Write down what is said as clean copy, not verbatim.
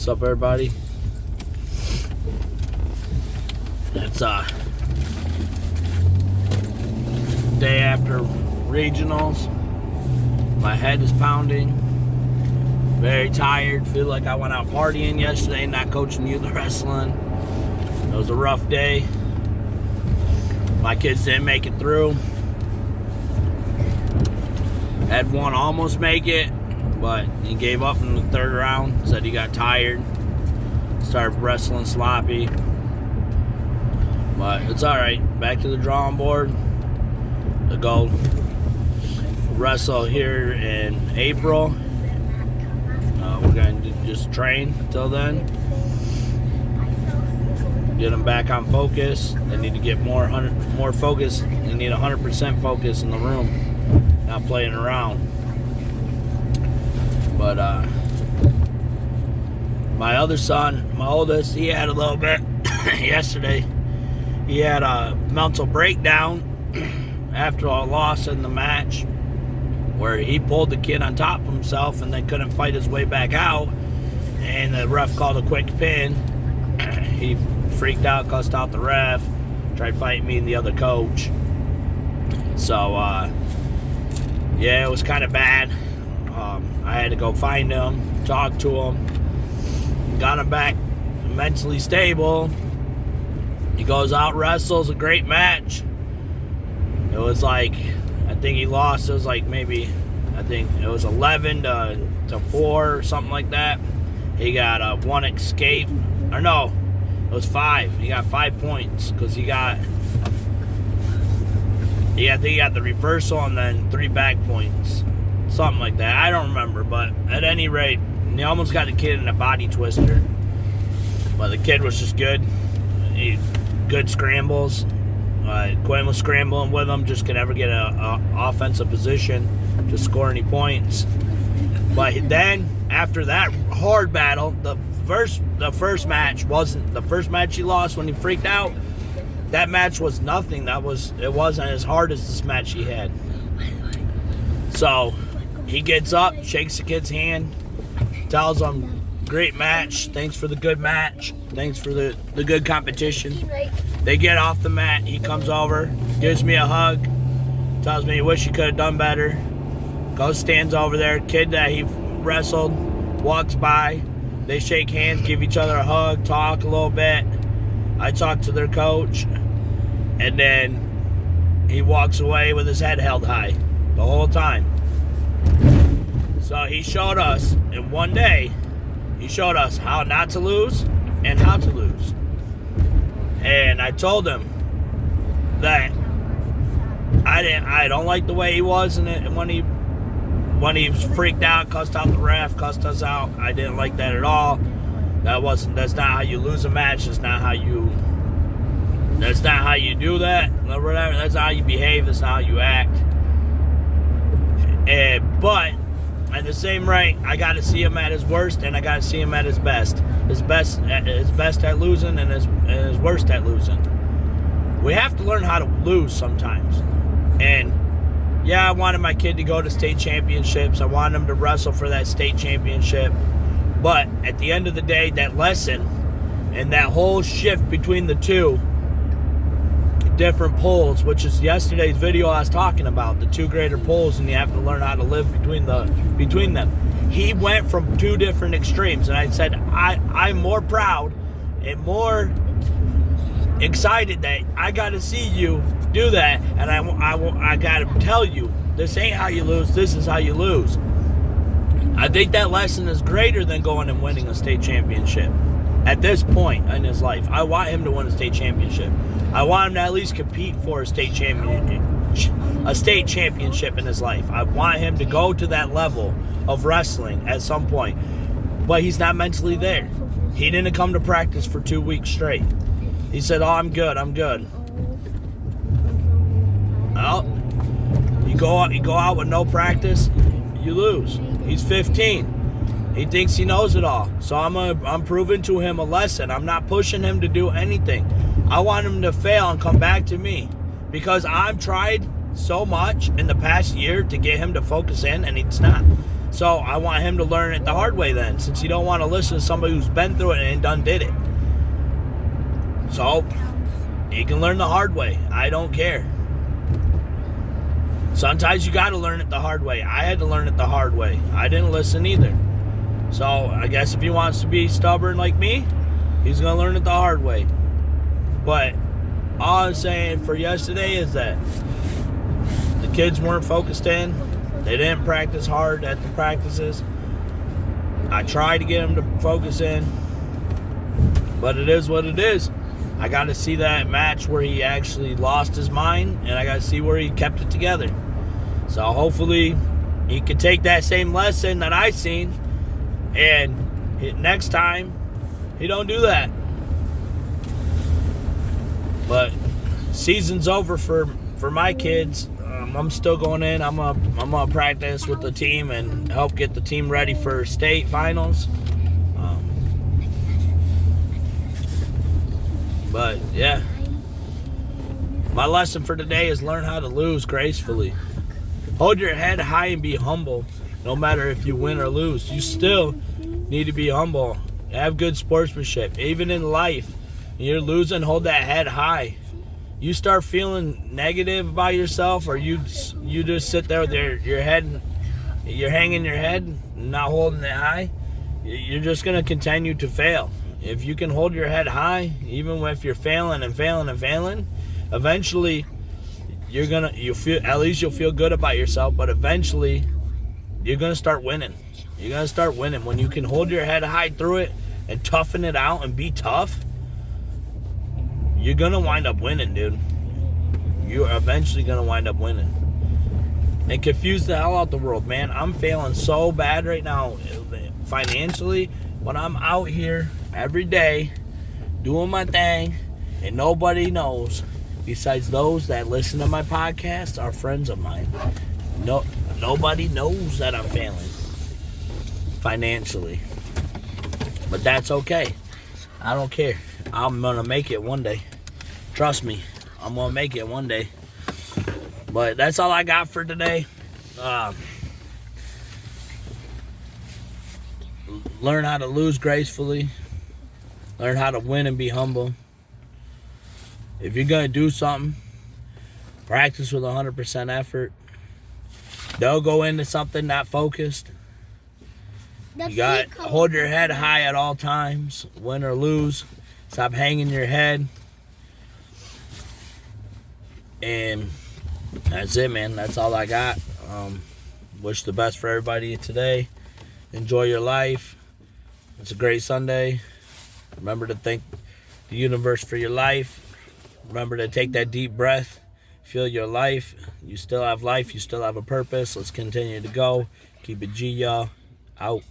What's up, everybody? It's day after regionals. My head is pounding. Very tired. Feel like I went out partying yesterday, not coaching youth wrestling. It was a rough day. My kids didn't make it through. Had one almost make it, but he gave up in the third round. Said he got tired. Started wrestling sloppy. But it's alright. Back to the drawing board. To go wrestle here in April. We're going to just train until then. Get them back on focus. They need to get more focus. They need 100% focus in the room. Not playing around. But my other son, my oldest, he had a little bit yesterday. He had a mental breakdown after a loss in the match where he pulled the kid on top of himself and then couldn't fight his way back out. And the ref called a quick pin. He freaked out, cussed out the ref, tried fighting me and the other coach. So, yeah, it was kind of bad. I had to go find him, talk to him, got him back mentally stable. He goes out, wrestles a great match. It was like, I think he lost. It was like maybe, I think it was 11 to 4 or something like that. He got one escape, or no, it was 5. He got 5 points because he got, I think he got the reversal and then 3 back points, something like that. I don't remember, but at any rate, he almost got the kid in a body twister. But the kid was just good. Good scrambles. Quinn was scrambling with him, just could never get a offensive position to score any points. But then, after that hard battle, the first match wasn't the first match he lost when he freaked out. That match was nothing. It wasn't as hard as this match he had. So he gets up, shakes the kid's hand, tells him, "Great match. Thanks for the good match. Thanks for the good competition." They get off the mat. He comes over, gives me a hug, tells me he wish he could have done better. Goes, stands over there. Kid that he wrestled walks by. They shake hands, give each other a hug, talk a little bit. I talk to their coach, and then he walks away with his head held high the whole time. So he showed us in one day. He showed us how not to lose and how to lose. And I told him that I don't like the way he was in it, and when he was freaked out, cussed out the ref, cussed us out. I didn't like that at all. That's not how you lose a match. That's not how you do that. Whatever. That's not how you behave. That's not how you act. But at the same rate, I got to see him at his worst, and I got to see him at his best. His best at losing, and his worst at losing. We have to learn how to lose sometimes. And yeah, I wanted my kid to go to state championships. I wanted him to wrestle for that state championship. But at the end of the day, that lesson and that whole shift between the two different poles, which is yesterday's video I was talking about, the 2 greater poles, and you have to learn how to live between them. He went from 2 different extremes, and I said, I'm more proud and more excited that I got to see you do that, and I got to tell you, this ain't how you lose, this is how you lose. I think that lesson is greater than going and winning a state championship. At this point in his life, I want him to win a state championship. I want him to at least compete for a state championship in his life. I want him to go to that level of wrestling at some point. But he's not mentally there. He didn't come to practice for 2 weeks straight. He said, "Oh, I'm good. Well, you go out with no practice, you lose. He's 15. He thinks he knows it all. So I'm proving to him a lesson. I'm not pushing him to do anything. I want him to fail and come back to me, because I've tried so much in the past year to get him to focus in, and he's not. So I want him to learn it the hard way then, since you don't want to listen to somebody who's been through it and done did it. So he can learn the hard way. I don't care. Sometimes you got to learn it the hard way. I had to learn it the hard way. I didn't listen either. So I guess if he wants to be stubborn like me, he's going to learn it the hard way. But all I'm saying for yesterday is that the kids weren't focused in. They didn't practice hard at the practices. I tried to get them to focus in. But it is what it is. I got to see that match where he actually lost his mind, and I got to see where he kept it together. So hopefully he can take that same lesson that I seen, and next time he don't do that. But season's over for my kids. I'm still going in. I'm gonna practice with the team and help get the team ready for state finals. But yeah, my lesson for today is learn how to lose gracefully. Hold your head high and be humble. No matter if you win or lose, you still need to be humble. Have good sportsmanship. Even in life, you're losing, hold that head high. You start feeling negative about yourself, or you just sit there with your head, you're hanging your head, not holding it high, you're just going to continue to fail. If you can hold your head high, even if you're failing, eventually you'll feel good about yourself, but eventually you're going to start winning. You're going to start winning. When you can hold your head high through it and toughen it out and be tough, you're going to wind up winning, dude. You're eventually going to wind up winning. And confuse the hell out the world, man. I'm failing so bad right now financially, but I'm out here every day doing my thing, and nobody knows besides those that listen to my podcast are friends of mine. Nobody knows that I'm failing financially, but that's okay. I don't care. I'm gonna make it one day. Trust me, I'm gonna make it one day. But that's all I got for today. Learn how to lose gracefully. Learn how to win and be humble. If you're going to do something, practice with 100% effort. Don't go into something not focused. You got to hold your head high at all times, win or lose. Stop hanging your head. And that's it, man. That's all I got. Wish the best for everybody today. Enjoy your life. It's a great Sunday. Remember to thank the universe for your life. Remember to take that deep breath. Feel your life. You still have life. You still have a purpose. Let's continue to go. Keep it G, y'all. Out.